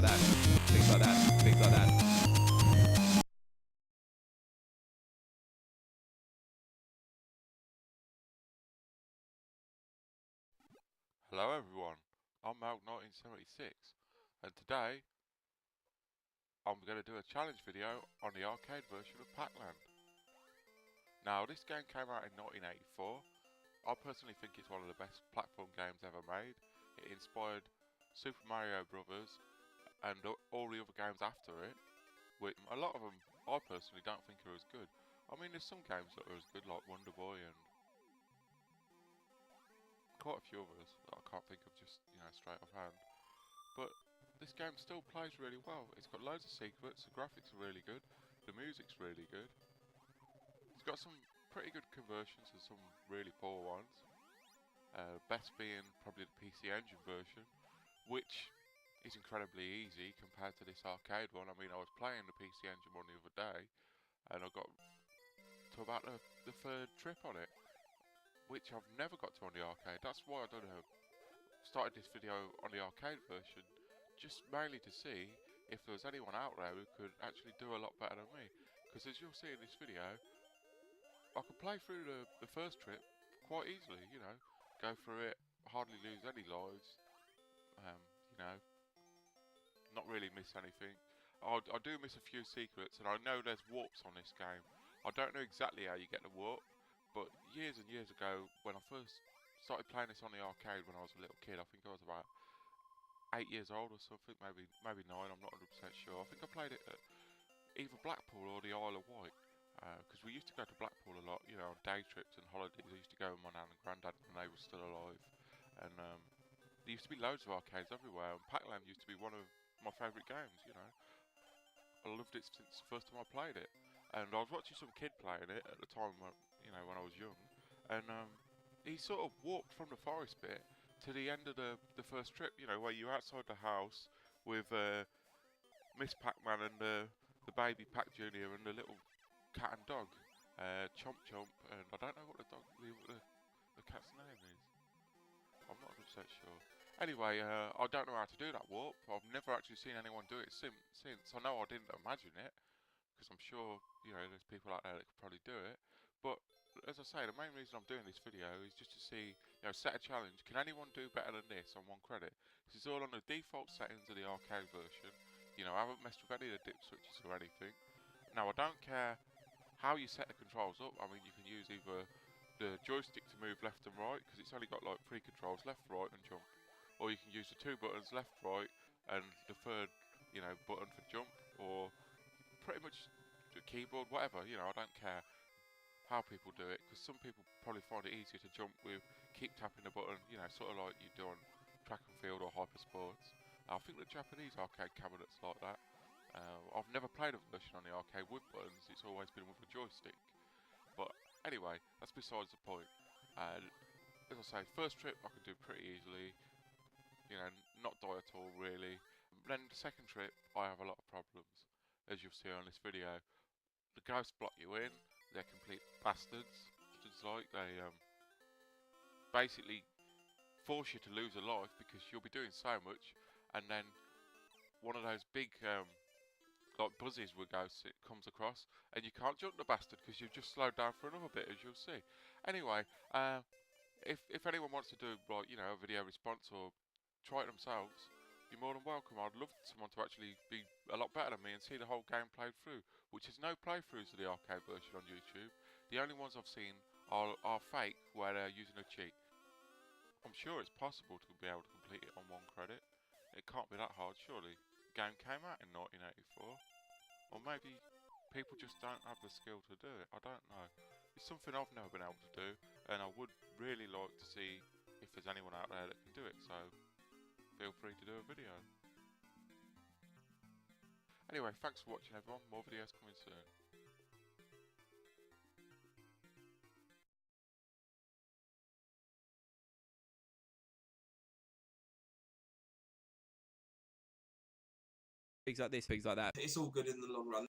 that, things like that, things like that. Hello everyone, I'm Malk1976 and today I'm going to do a challenge video on the arcade version of Pac Land. Now this game came out in 1984. I personally think it's one of the best platform games ever made. It inspired Super Mario Brothers and all the other games after it. With a lot of them I personally don't think are as good. I mean there's some games that are as good like Wonder Boy and quite a few others that I can't think of just straight off hand. But this game still plays really well. It's got loads of secrets, the graphics are really good, the music's really good. It's got some pretty good conversions and some really poor ones. Best being probably the PC Engine version, which is incredibly easy compared to this arcade one. I mean, I was playing the PC Engine one the other day, and I got to about the third trip on it, which I've never got to on the arcade. That's why I don't know. Started this video on the arcade version just mainly to see if there was anyone out there who could actually do a lot better than me, because as you'll see in this video I could play through the first trip quite easily, go through it, hardly lose any lives, you know, not really miss anything. I do miss a few secrets, and I know there's warps on this game. I don't know exactly how you get the warp, but years and years ago when I first started playing this on the arcade when I was a little kid, I think I was about 8 years old or something, maybe 9, I'm not 100% sure. I think I played it at either Blackpool or the Isle of Wight, because we used to go to Blackpool a lot, on day trips and holidays. I used to go with my nan and granddad when they were still alive, and there used to be loads of arcades everywhere, and Pac Land used to be one of my favourite games, I loved it since the first time I played it, and I was watching some kid playing it at the time when I was young, and he sort of walked from the forest bit to the end of the first trip, where you're outside the house with Miss Pac-Man and the baby Pac Jr. and the little cat and dog, Chomp Chomp, and I don't know what the cat's name is. I'm not 100% sure. Anyway, I don't know how to do that warp. I've never actually seen anyone do it since. I know I didn't imagine it, because I'm sure, there's people out there that could probably do it. But, as I say, the main reason I'm doing this video is just to see, set a challenge. Can anyone do better than this on one credit? This is all on the default settings of the arcade version. I haven't messed with any of the dip switches or anything. Now, I don't care how you set the controls up. I mean, you can use either the joystick to move left and right, because it's only got like 3 controls, left, right and jump. Or you can use the 2 buttons, left, right, and the third, button for jump, or pretty much the keyboard, whatever, I don't care how people do it, because some people probably find it easier to jump with, keep tapping the button, sort of like you do on track and field or hyper sports. I think the Japanese arcade cabinets like that. I've never played a version on the arcade with buttons, it's always been with a joystick. But anyway, that's besides the point. As I say, first trip I can do pretty easily, not die at all really. Then the second trip I have a lot of problems, as you'll see on this video. The ghosts block you in, they're complete bastards. It's like they basically force you to lose a life because you'll be doing so much, and then one of those big like buzzes with ghosts, it comes across, and you can't jump the bastard because you've just slowed down for another bit, as you'll see. Anyway, if anyone wants to do like a video response or try it themselves, you're more than welcome. I'd love someone to actually be a lot better than me and see the whole game played through, which is no playthroughs of the arcade version on YouTube. The only ones I've seen are fake, where they're using a cheat. I'm sure it's possible to be able to complete it on one credit. It can't be that hard, surely. The game came out in 1984. Or maybe people just don't have the skill to do it. I don't know. It's something I've never been able to do, and I would really like to see if there's anyone out there that can do it, so feel free to do a video. Anyway, thanks for watching everyone. More videos coming soon. Things like this, things like that. It's all good in the long run.